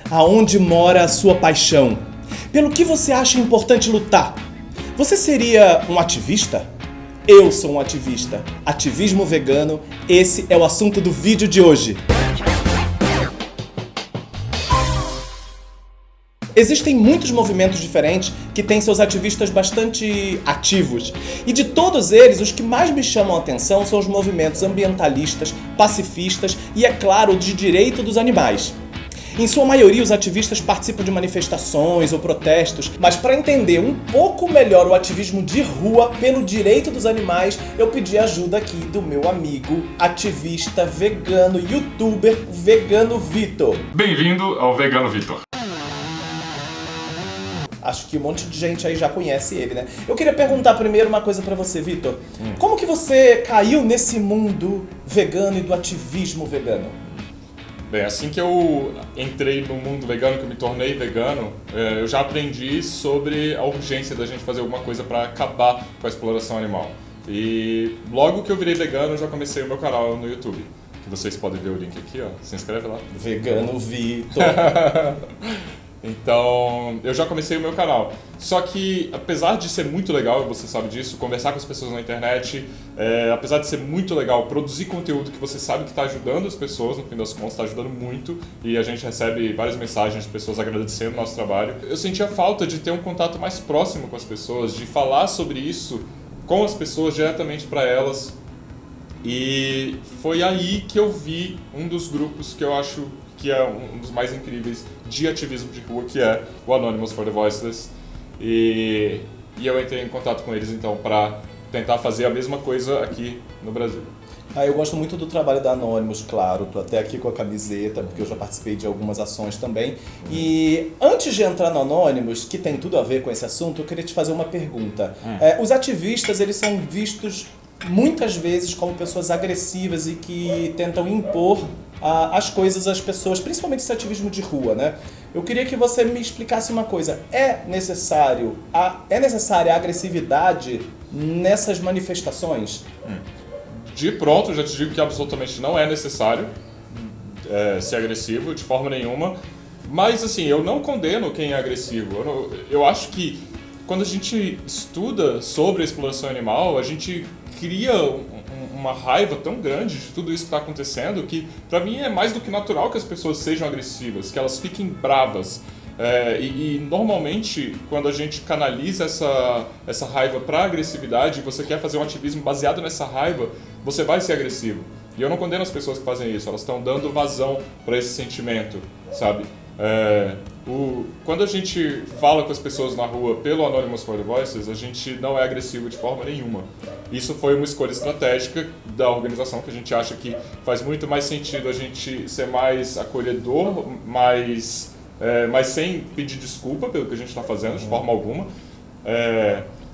Aonde mora a sua paixão? Pelo que você acha importante lutar? Você seria um ativista? Eu sou um ativista. Ativismo vegano, esse é o assunto do vídeo de hoje. Existem muitos movimentos diferentes que têm seus ativistas bastante ativos. E de todos eles, os que mais me chamam a atenção são os movimentos ambientalistas, pacifistas e, é claro, de direito dos animais. Em sua maioria, os ativistas participam de manifestações ou protestos, mas para entender um pouco melhor o ativismo de rua pelo direito dos animais, eu pedi ajuda aqui do meu amigo, ativista, vegano, youtuber, Vegano Vitor. Bem-vindo ao Vegano Vitor. Acho que um monte de gente aí já conhece ele, né? Eu queria perguntar primeiro uma coisa pra você, Vitor. Como que você caiu nesse mundo vegano e do ativismo vegano? Bem, assim que eu entrei no mundo vegano, que eu me tornei vegano, eu já aprendi sobre a urgência da gente fazer alguma coisa para acabar com a exploração animal. E logo que eu virei vegano, eu já comecei o meu canal no YouTube, que vocês podem ver o link aqui, ó. Se inscreve lá. Vegano Vitor. Então, eu já comecei o meu canal. Só que, apesar de ser muito legal, você sabe disso, conversar com as pessoas na internet, apesar de ser muito legal produzir conteúdo que você sabe que está ajudando as pessoas, no fim das contas está ajudando muito, e a gente recebe várias mensagens de pessoas agradecendo o nosso trabalho, eu sentia falta de ter um contato mais próximo com as pessoas, de falar sobre isso com as pessoas diretamente para elas. E foi aí que eu vi um dos grupos que eu acho que é um dos mais incríveis de ativismo de rua, que é o Anonymous for the Voiceless. E eu entrei em contato com eles, então, para tentar fazer a mesma coisa aqui no Brasil. Eu gosto muito do trabalho da Anonymous, claro. Tô até aqui com a camiseta, porque eu já participei de algumas ações também. E antes de entrar no Anonymous, que tem tudo a ver com esse assunto, eu queria te fazer uma pergunta. Os ativistas, eles são vistos muitas vezes como pessoas agressivas e que tentam impor as coisas às pessoas, principalmente esse ativismo de rua, né? Eu queria que você me explicasse uma coisa. É necessária a agressividade nessas manifestações? De pronto, já te digo que absolutamente não é necessário ser agressivo, de forma nenhuma. Mas, assim, eu não condeno quem é agressivo. Eu acho que quando a gente estuda sobre a exploração animal, a gente cria uma raiva tão grande de tudo isso que está acontecendo que, para mim, é mais do que natural que as pessoas sejam agressivas, que elas fiquem bravas. E normalmente, quando a gente canaliza essa raiva para agressividade, você quer fazer um ativismo baseado nessa raiva, você vai ser agressivo. E eu não condeno as pessoas que fazem isso, elas estão dando vazão para esse sentimento, sabe? Quando a gente fala com as pessoas na rua pelo Anonymous for the Voices, a gente não é agressivo de forma nenhuma. Isso foi uma escolha estratégica da organização, que a gente acha que faz muito mais sentido a gente ser mais acolhedor, mas sem pedir desculpa pelo que a gente está fazendo, de forma alguma.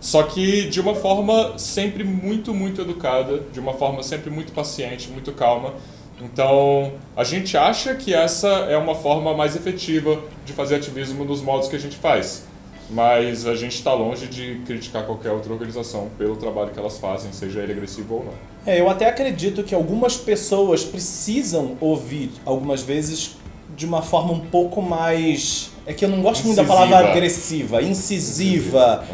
Só que de uma forma sempre muito, muito educada, de uma forma sempre muito paciente, muito calma. Então, a gente acha que essa é uma forma mais efetiva de fazer ativismo nos modos que a gente faz. Mas a gente está longe de criticar qualquer outra organização pelo trabalho que elas fazem, seja ele agressivo ou não. Eu até acredito que algumas pessoas precisam ouvir, algumas vezes, de uma forma um pouco mais... É que eu não gosto muito da palavra agressiva, incisiva,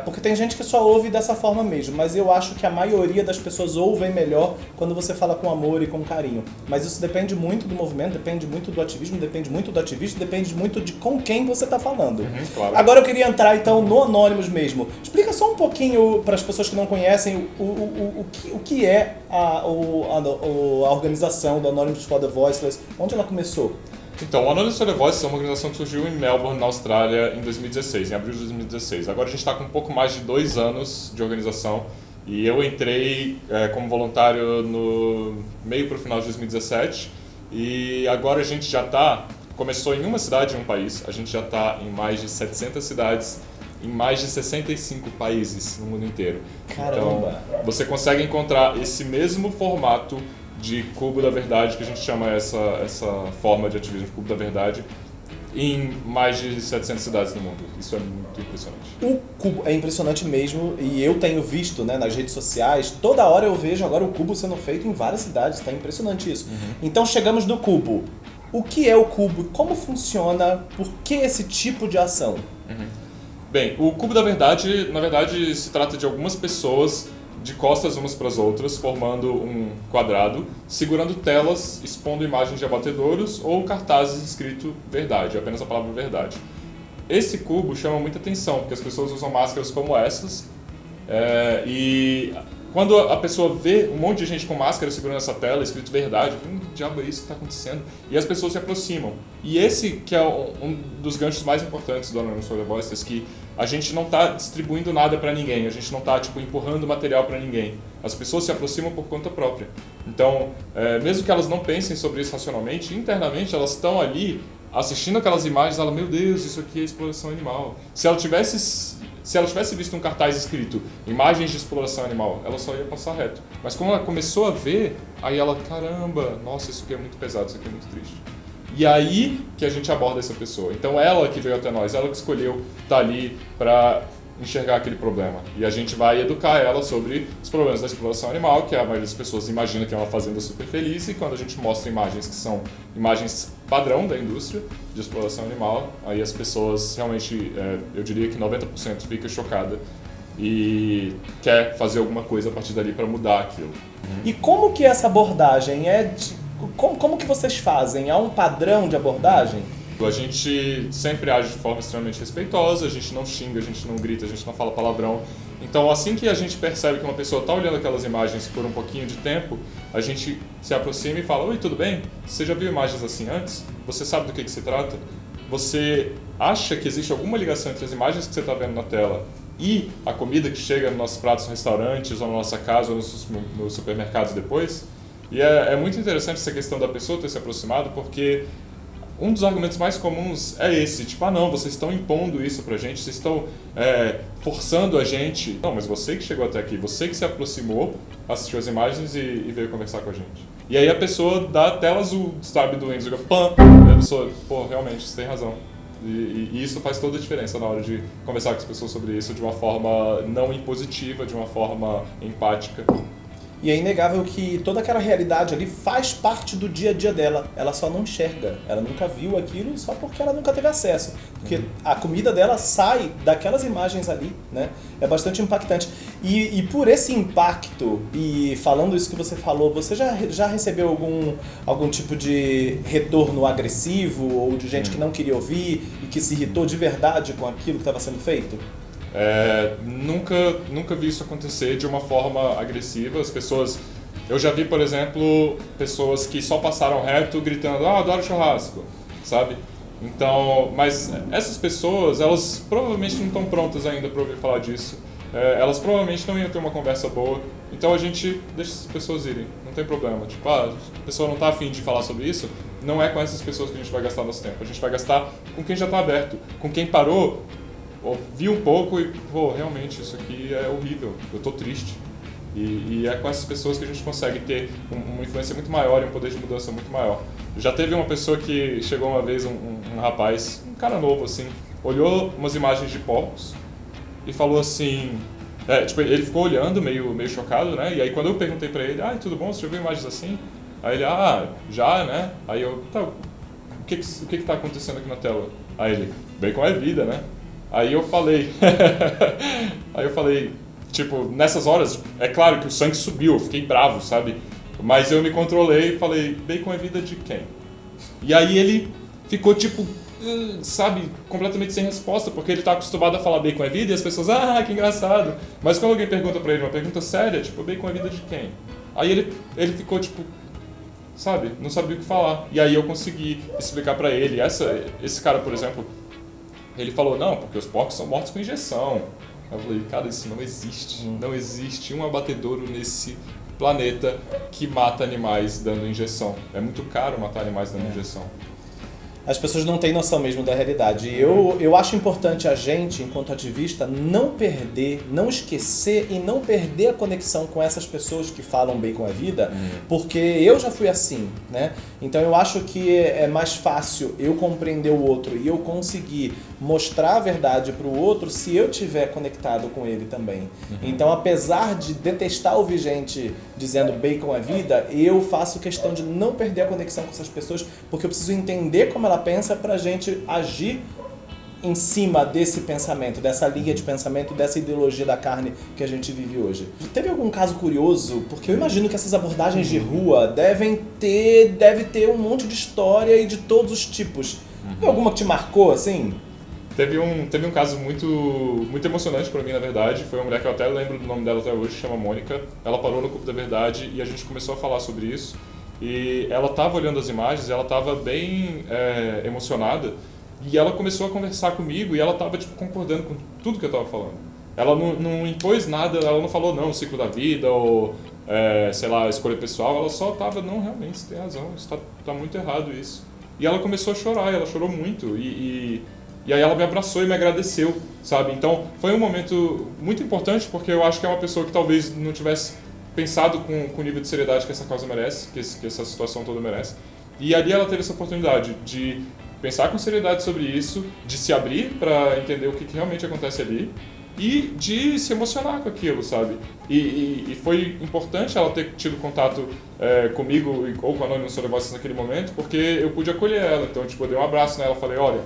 porque tem gente que só ouve dessa forma mesmo, mas eu acho que a maioria das pessoas ouvem melhor quando você fala com amor e com carinho. Mas isso depende muito do movimento, depende muito do ativismo, depende muito do ativista, depende muito de com quem você está falando. Claro. Agora eu queria entrar então no Anonymous mesmo. Explica só um pouquinho para as pessoas que não conhecem o que é a organização do Anonymous for the Voiceless, onde ela começou? Então, o Anonymous for the Voices é uma organização que surgiu em Melbourne, na Austrália, em 2016, em abril de 2016. Agora a gente está com um pouco mais de 2 anos de organização e eu entrei como voluntário no meio para o final de 2017 e agora a gente já começou em uma cidade em um país, a gente já está em mais de 700 cidades, em mais de 65 países no mundo inteiro. Caramba! Então, você consegue encontrar esse mesmo formato de Cubo da Verdade, que a gente chama essa forma de ativismo de Cubo da Verdade, em mais de 700 cidades no mundo. Isso é muito impressionante. O Cubo é impressionante mesmo, e eu tenho visto, né, nas redes sociais, toda hora eu vejo agora o Cubo sendo feito em várias cidades, tá impressionante isso. Então chegamos no Cubo. O que é o cubo? Como funciona? Por que esse tipo de ação? Bem, o cubo da verdade, na verdade, se trata de algumas pessoas de costas umas para as outras, formando um quadrado, segurando telas, expondo imagens de abatedouros ou cartazes escrito verdade, apenas a palavra verdade. Esse cubo chama muita atenção, porque as pessoas usam máscaras como essas, e quando a pessoa vê um monte de gente com máscara segurando essa tela, escrito verdade, que diabo é isso que está acontecendo? E as pessoas se aproximam. E esse que é um dos ganchos mais importantes do Anonymous for the Voiceless, que a gente não está distribuindo nada para ninguém, a gente não está empurrando material para ninguém. As pessoas se aproximam por conta própria. Então, mesmo que elas não pensem sobre isso racionalmente, internamente elas estão ali assistindo aquelas imagens, ela, meu Deus, isso aqui é exploração animal. Se ela tivesse visto um cartaz escrito imagens de exploração animal, ela só ia passar reto. Mas como ela começou a ver, aí ela, caramba, nossa, isso aqui é muito pesado, isso aqui é muito triste. E aí que a gente aborda essa pessoa. Então ela que veio até nós, ela que escolheu estar ali para enxergar aquele problema. E a gente vai educar ela sobre os problemas da exploração animal, que a maioria das pessoas imagina que é uma fazenda super feliz, e quando a gente mostra imagens que são imagens padrão da indústria de exploração animal, aí as pessoas realmente, eu diria que 90% fica chocada e quer fazer alguma coisa a partir dali para mudar aquilo. E como que essa abordagem é? Como que vocês fazem? Há um padrão de abordagem? A gente sempre age de forma extremamente respeitosa, a gente não xinga, a gente não grita, a gente não fala palavrão. Então, assim que a gente percebe que uma pessoa está olhando aquelas imagens por um pouquinho de tempo, a gente se aproxima e fala: oi, tudo bem? Você já viu imagens assim antes? Você sabe do que se trata? Você acha que existe alguma ligação entre as imagens que você está vendo na tela e a comida que chega nos nossos pratos nos restaurantes, ou na nossa casa, ou nos supermercados depois? E é muito interessante essa questão da pessoa ter se aproximado, porque um dos argumentos mais comuns é esse, tipo, não, vocês estão impondo isso pra gente, vocês estão forçando a gente. Não, mas você que chegou até aqui, você que se aproximou, assistiu as imagens e veio conversar com a gente. E aí a pessoa dá a tela azul, sabe, do Enzo, pam, e a pessoa, pô, realmente, você tem razão. E isso faz toda a diferença na hora de conversar com as pessoas sobre isso de uma forma não impositiva, de uma forma empática. E é inegável que toda aquela realidade ali faz parte do dia a dia dela. Ela só não enxerga. Ela nunca viu aquilo só porque ela nunca teve acesso. Porque a comida dela sai daquelas imagens ali, né? É bastante impactante. E por esse impacto, e falando isso que você falou, você já recebeu algum tipo de retorno agressivo ou de gente que não queria ouvir e que se irritou de verdade com aquilo que estava sendo feito? Nunca vi isso acontecer de uma forma agressiva. As pessoas... Eu já vi, por exemplo, pessoas que só passaram reto gritando: adoro churrasco, sabe? Então, mas essas pessoas, elas provavelmente não estão prontas ainda para ouvir falar disso. Elas provavelmente não iam ter uma conversa boa. Então a gente deixa essas pessoas irem, não tem problema. Tipo, a pessoa não está afim de falar sobre isso, não é com essas pessoas que a gente vai gastar nosso tempo. A gente vai gastar com quem já está aberto, com quem parou, ouvi um pouco e, pô, realmente isso aqui é horrível, eu tô triste. E é com essas pessoas que a gente consegue ter uma influência muito maior e um poder de mudança muito maior. Já teve uma pessoa que chegou uma vez, um rapaz, um cara novo assim, olhou umas imagens de porcos e falou assim, ele ficou olhando meio chocado, né? E aí quando eu perguntei pra ele: tudo bom, você já viu imagens assim? Aí ele: já, né? Aí eu: tá, o que tá acontecendo aqui na tela? Aí ele: bacon é vida, né? Aí eu falei, tipo, nessas horas, é claro que o sangue subiu, eu fiquei bravo, sabe? Mas eu me controlei e falei: bacon é vida de quem? E aí ele ficou tipo, sabe, completamente sem resposta, porque ele tá acostumado a falar bacon é vida e as pessoas, que engraçado. Mas quando alguém pergunta pra ele uma pergunta séria, tipo, bacon é vida de quem? Aí ele ficou tipo, sabe, não sabia o que falar. E aí eu consegui explicar pra ele, esse cara, por exemplo, ele falou: não, porque os porcos são mortos com injeção. Eu falei: cara, isso não existe. Não existe um abatedouro nesse planeta que mata animais dando injeção. É muito caro matar animais dando injeção. as pessoas não têm noção mesmo da realidade. E eu acho importante a gente, enquanto ativista, não perder, não esquecer e não perder a conexão com essas pessoas que falam bem com a vida, porque eu já fui assim, né? Então eu acho que é mais fácil eu compreender o outro e eu conseguir mostrar a verdade para o outro se eu estiver conectado com ele também. Então, apesar de detestar ouvir gente dizendo bem com a vida, eu faço questão de não perder a conexão com essas pessoas, porque eu preciso entender como ela pensa pra gente agir em cima desse pensamento, dessa linha de pensamento, dessa ideologia da carne que a gente vive hoje. Teve algum caso curioso? Porque eu imagino que essas abordagens de rua deve ter um monte de história e de todos os tipos. Tem alguma que te marcou, assim? Teve um caso muito emocionante pra mim, na verdade. Foi uma mulher que eu até lembro do nome dela até hoje, chama Mônica. Ela parou no Cubo da Verdade e a gente começou a falar sobre isso. E ela estava olhando as imagens, ela estava bem emocionada. E ela começou a conversar comigo e ela estava tipo, concordando com tudo que eu estava falando. Ela não impôs nada, ela não falou não, ciclo da vida ou, sei lá, escolha pessoal. Ela só estava, não, realmente, você tem razão, tá muito errado isso. E ela começou a chorar, ela chorou muito. E aí ela me abraçou e me agradeceu, sabe? Então foi um momento muito importante porque eu acho que é uma pessoa que talvez não tivesse pensado com o nível de seriedade que essa causa merece, que essa situação toda merece. E ali ela teve essa oportunidade de pensar com seriedade sobre isso, de se abrir para entender o que realmente acontece ali e de se emocionar com aquilo, sabe? E foi importante ela ter tido contato comigo ou com a Anonymous for the Voiceless naquele momento, porque eu pude acolher ela. Então, tipo, eu dei um abraço nela e falei, olha,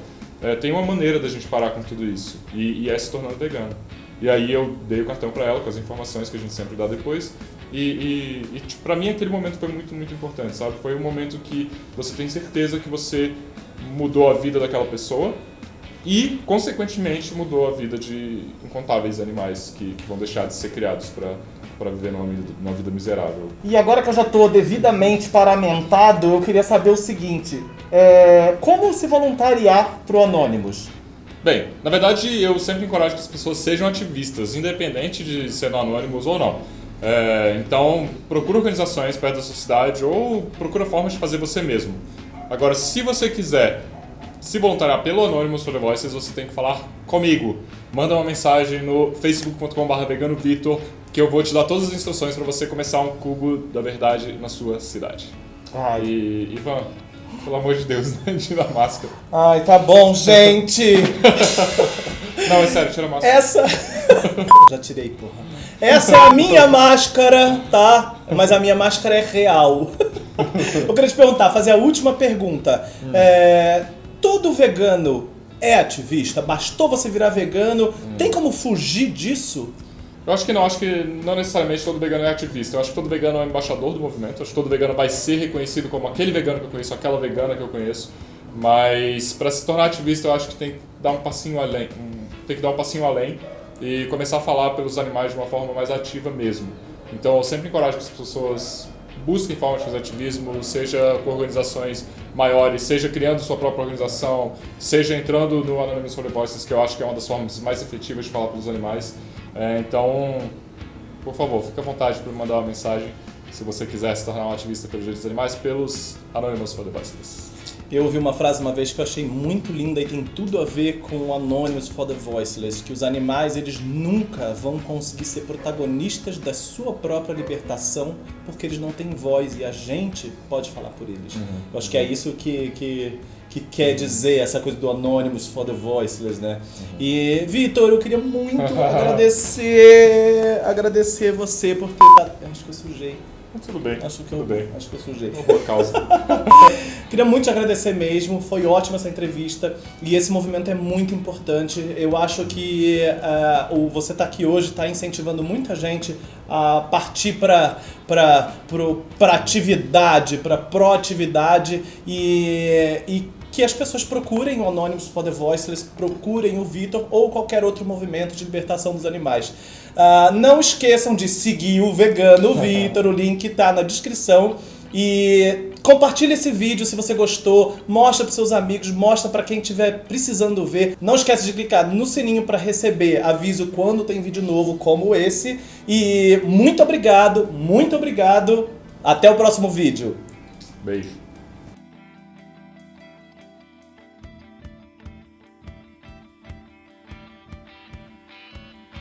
tem uma maneira da gente parar com tudo isso, e é se tornando vegano. E aí eu dei o cartão para ela com as informações que a gente sempre dá depois. E tipo, pra mim aquele momento foi muito, muito importante, sabe? Foi um momento que você tem certeza que você mudou a vida daquela pessoa e, consequentemente, mudou a vida de incontáveis animais que vão deixar de ser criados para viver numa vida miserável. E agora que eu já estou devidamente paramentado, eu queria saber o seguinte, como se voluntariar pro Anonymous? Bem, na verdade eu sempre encorajo que as pessoas sejam ativistas, independente de ser no Anonymous ou não. Então, procura organizações perto da sua cidade ou procura formas de fazer você mesmo. Agora, se você quiser se voluntariar pelo Anonymous for the Voiceless, você tem que falar comigo. Manda uma mensagem no facebook.com/veganovitor que eu vou te dar todas as instruções para você começar um cubo da verdade na sua cidade. Ai. E Ivan, pelo amor de Deus, né? Tira a máscara. Ai, tá bom, gente. Não, é sério, tira a máscara. Essa... Já tirei, porra. Essa é a minha máscara, tá? Mas a minha máscara é real. Eu queria te perguntar, fazer a última pergunta. Todo vegano é ativista? Bastou você virar vegano? Tem como fugir disso? Eu acho que não, não necessariamente todo vegano é ativista. Eu acho que todo vegano é embaixador do movimento. Eu acho que todo vegano vai ser reconhecido como aquele vegano que eu conheço, aquela vegana que eu conheço. Mas para se tornar ativista, eu acho que tem que dar um passinho além. E começar a falar pelos animais de uma forma mais ativa mesmo. Então eu sempre encorajo que as pessoas busquem formas de fazer ativismo, seja com organizações maiores, seja criando sua própria organização, seja entrando no Anonymous for the Voiceless, que eu acho que é uma das formas mais efetivas de falar pelos animais. Então, por favor, fique à vontade para me mandar uma mensagem se você quiser se tornar um ativista pelos direitos dos animais, pelos Anonymous for the Voiceless. Eu ouvi uma frase uma vez que eu achei muito linda e tem tudo a ver com o Anonymous for the Voiceless, que os animais, eles nunca vão conseguir ser protagonistas da sua própria libertação porque eles não têm voz e a gente pode falar por eles. Eu acho que é isso que quer dizer essa coisa do Anonymous for the Voiceless, né? E, Vitor, eu queria muito agradecer você por ter... Acho que eu sujei. Tudo bem. Acho que eu sujei. Uma boa causa. Queria muito te agradecer mesmo, foi ótima essa entrevista e esse movimento é muito importante. Eu acho que você tá aqui hoje, está incentivando muita gente a partir para atividade, para proatividade e que as pessoas procurem o Anonymous for the Voiceless, procurem o Vitor ou qualquer outro movimento de libertação dos animais. Não esqueçam de seguir o Vegano Vitor, o link está na descrição. E compartilha esse vídeo se você gostou, mostra para seus amigos, mostra para quem estiver precisando ver. Não esquece de clicar no sininho para receber aviso quando tem vídeo novo como esse. E muito obrigado. Até o próximo vídeo. Beijo.